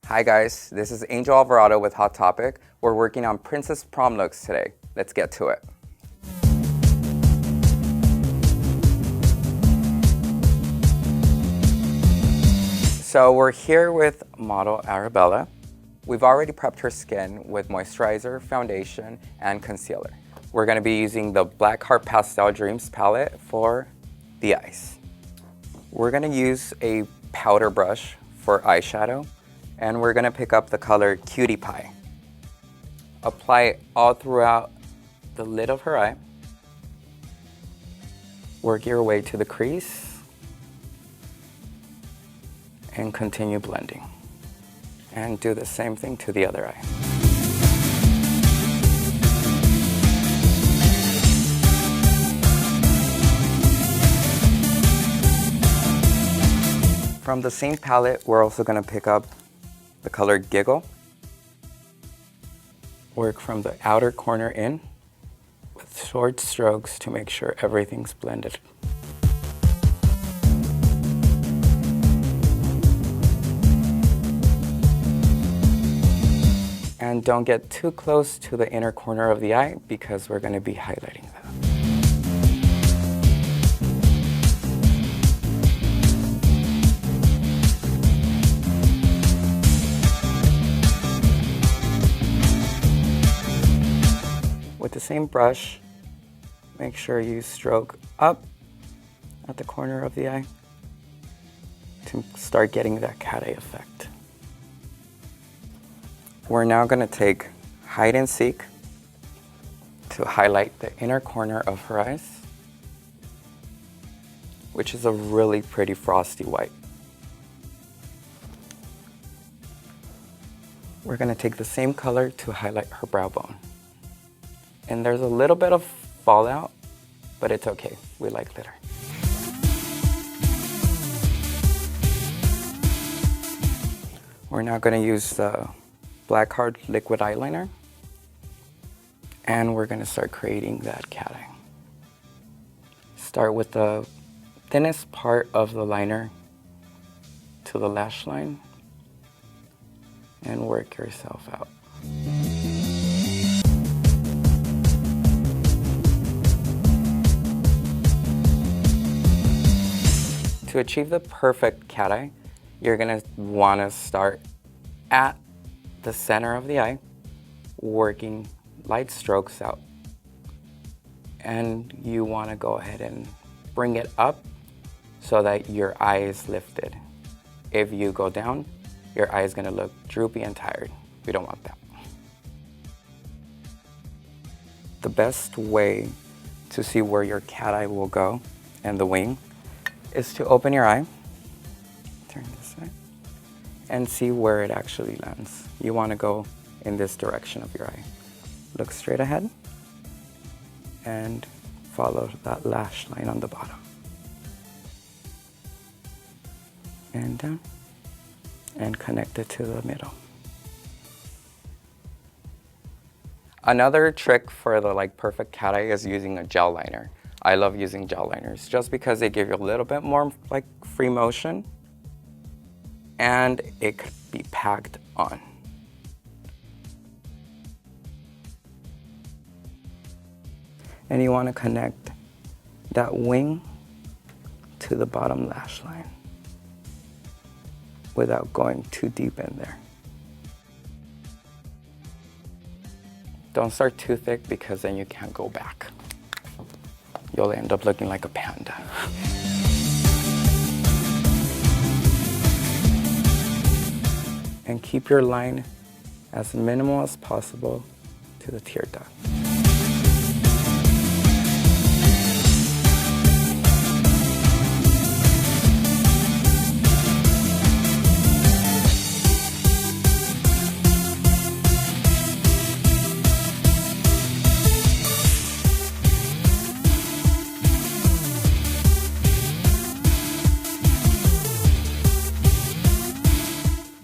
Hi guys, this is Angel Alvarado with Hot Topic. We're working on princess prom looks today. Let's get to it. So we're here with model Arabella. We've already prepped her skin with moisturizer, foundation, and concealer. We're gonna be using the Blackheart Pastel Dreams palette for the eyes. We're gonna use a powder brush for eyeshadow, and we're gonna pick up the color Cutie Pie. Apply it all throughout the lid of her eye. Work your way to the crease and continue blending. And do the same thing to the other eye. From the same palette, we're also gonna pick up the color Giggle. Work from the outer corner in with short strokes to make sure everything's blended. And don't get too close to the inner corner of the eye because we're going to be highlighting that. With the same brush, make sure you stroke up at the corner of the eye to start getting that cat eye effect. We're now going to take Hide and Seek to highlight the inner corner of her eyes, which is a really pretty frosty white. We're going to take the same color to highlight her brow bone. And there's a little bit of fallout, but it's okay. We like glitter. We're now going to use the Blackheart liquid eyeliner, and we're going to start creating that cat eye. Start with the thinnest part of the liner to the lash line and work yourself out. To achieve the perfect cat eye, you're going to want to start at the center of the eye, working light strokes out. And you want to go ahead and bring it up so that your eye is lifted. If you go down, your eye is going to look droopy and tired. We don't want that. The best way to see where your cat eye will go and the wing is to open your eye, turn this way, and see where it actually lands. You want to go in this direction of your eye. Look straight ahead and follow that lash line on the bottom. And down, and connect it to the middle. Another trick for the perfect cat eye is using a gel liner. I love using gel liners just because they give you a little bit more free motion and it could be packed on. And you want to connect that wing to the bottom lash line without going too deep in there. Don't start too thick because then you can't go back. You'll end up looking like a panda. And keep your line as minimal as possible to the tear duct.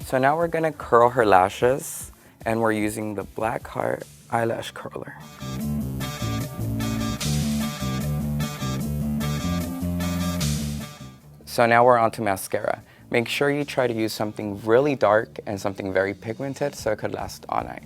So now we're gonna curl her lashes, and we're using the Blackheart eyelash curler. So now we're on to mascara. Make sure you try to use something really dark and something very pigmented so it could last all night.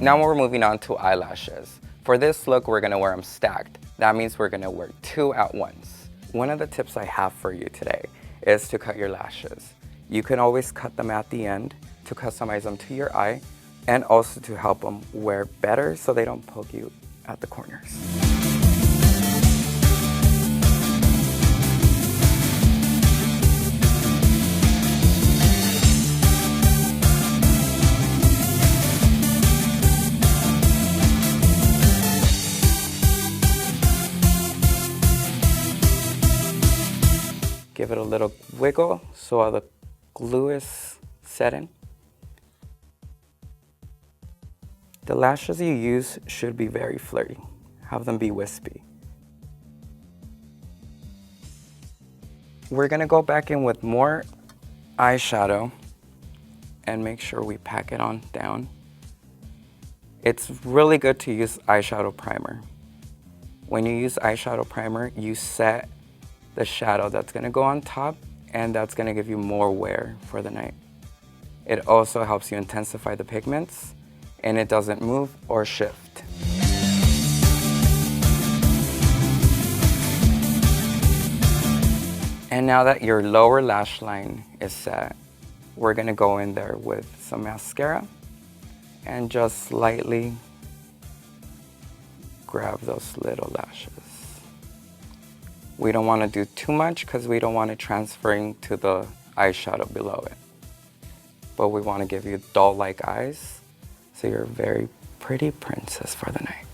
Now we're moving on to eyelashes. For this look, we're gonna wear them stacked. That means we're gonna wear 2 at once. One of the tips I have for you today is to cut your lashes. You can always cut them at the end to customize them to your eye and also to help them wear better so they don't poke you at the corners. Give it a little wiggle so all the glue is set in. The lashes you use should be very flirty. Have them be wispy. We're gonna go back in with more eyeshadow and make sure we pack it on down. It's really good to use eyeshadow primer. When you use eyeshadow primer, you set the shadow that's gonna go on top, and that's gonna give you more wear for the night. It also helps you intensify the pigments, and it doesn't move or shift. And now that your lower lash line is set, we're gonna go in there with some mascara and just slightly grab those little lashes. We don't want to do too much because we don't want it transferring to the eyeshadow below it. But we want to give you doll-like eyes, so you're a very pretty princess for the night.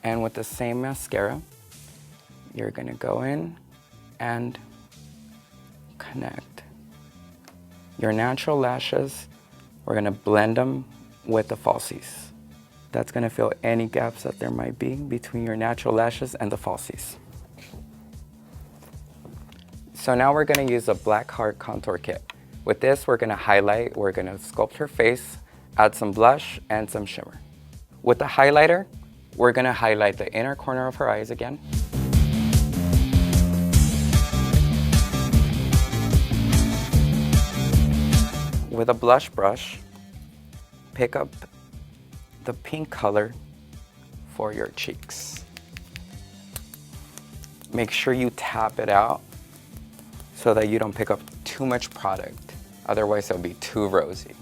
And with the same mascara, you're going to go in and connect. Your natural lashes, we're going to blend them with the falsies. That's gonna fill any gaps that there might be between your natural lashes and the falsies. So now we're gonna use a Blackheart Contour Kit. With this, we're gonna highlight, we're gonna sculpt her face, add some blush and some shimmer. With the highlighter, we're gonna highlight the inner corner of her eyes again. With a blush brush, pick up the pink color for your cheeks. Make sure you tap it out so that you don't pick up too much product. Otherwise, it'll be too rosy.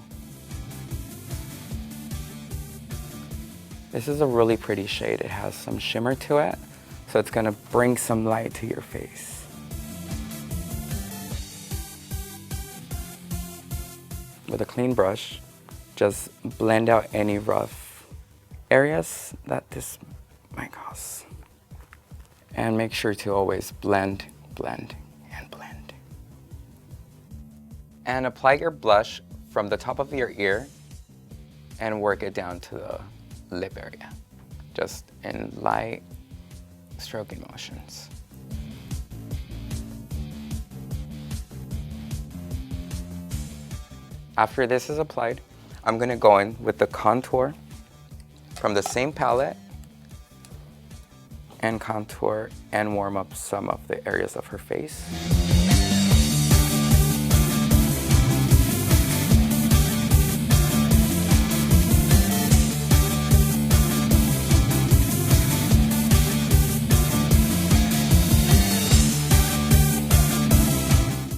This is a really pretty shade. It has some shimmer to it, so it's gonna bring some light to your face. With a clean brush, just blend out any rough areas that this might cause. And make sure to always blend, blend, and blend. And apply your blush from the top of your ear and work it down to the lip area, just in light stroking motions. After this is applied, I'm gonna go in with the contour from the same palette and contour and warm up some of the areas of her face.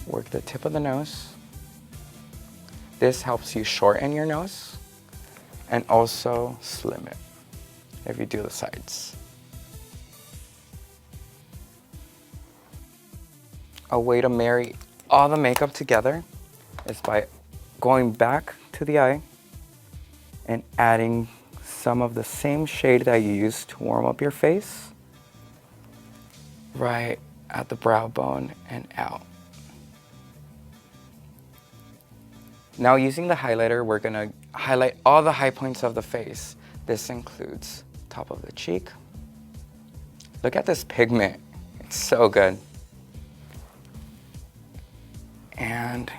Work the tip of the nose. This helps you shorten your nose and also slim it if you do the sides. A way to marry all the makeup together is by going back to the eye and adding some of the same shade that you used to warm up your face right at the brow bone and out. Now using the highlighter, we're gonna highlight all the high points of the face. This includes top of the cheek. Look at this pigment. It's so good. And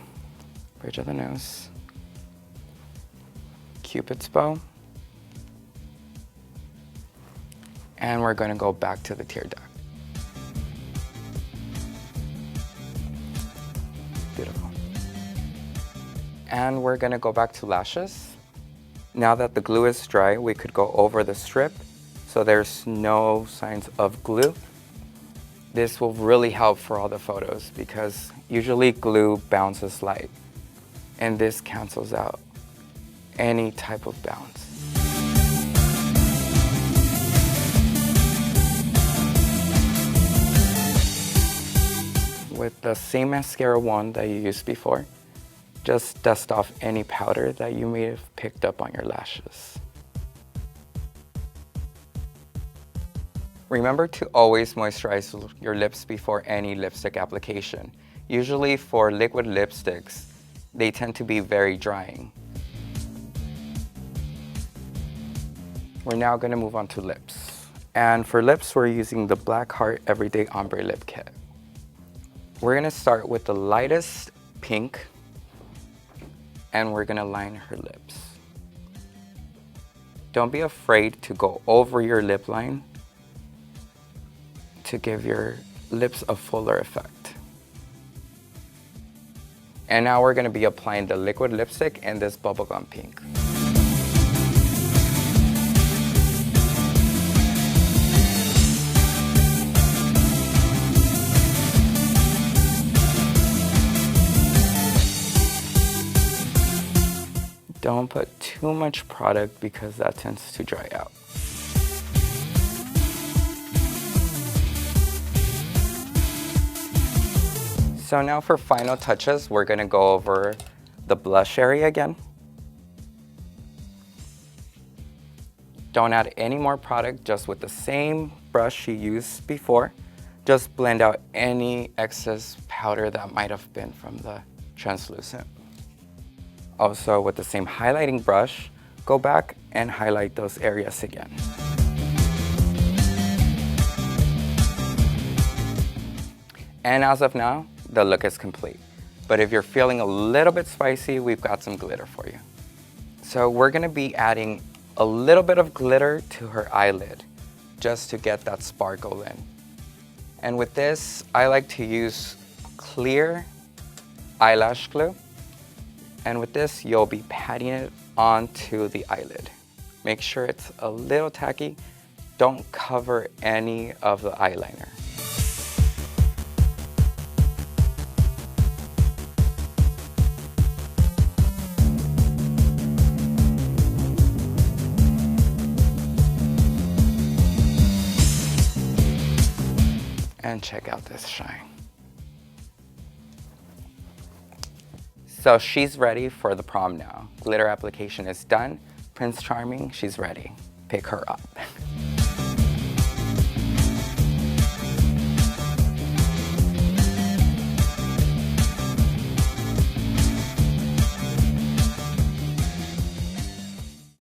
bridge of the nose. Cupid's bow. And we're going to go back to the tear duct. Beautiful. And we're going to go back to lashes. Now that the glue is dry, we could go over the strip so there's no signs of glue. This will really help for all the photos because usually glue bounces light, and this cancels out any type of bounce. With the same mascara wand that you used before, just dust off any powder that you may have picked up on your lashes. Remember to always moisturize your lips before any lipstick application. Usually for liquid lipsticks, they tend to be very drying. We're now going to move on to lips. And for lips, we're using the Blackheart Everyday Ombre Lip Kit. We're going to start with the lightest pink, and we're going to line her lips. Don't be afraid to go over your lip line to give your lips a fuller effect. And now we're going to be applying the liquid lipstick in this bubblegum pink. Don't put too much product because that tends to dry out. So now for final touches, we're going to go over the blush area again. Don't add any more product, just with the same brush you used before. Just blend out any excess powder that might have been from the translucent. Also, with the same highlighting brush, go back and highlight those areas again. And as of now, the look is complete. But if you're feeling a little bit spicy, we've got some glitter for you. So we're gonna be adding a little bit of glitter to her eyelid, just to get that sparkle in. And with this, I like to use clear eyelash glue. And with this, you'll be patting it onto the eyelid. Make sure it's a little tacky. Don't cover any of the eyeliner. And check out this shine. So she's ready for the prom now. Glitter application is done. Prince Charming, she's ready. Pick her up.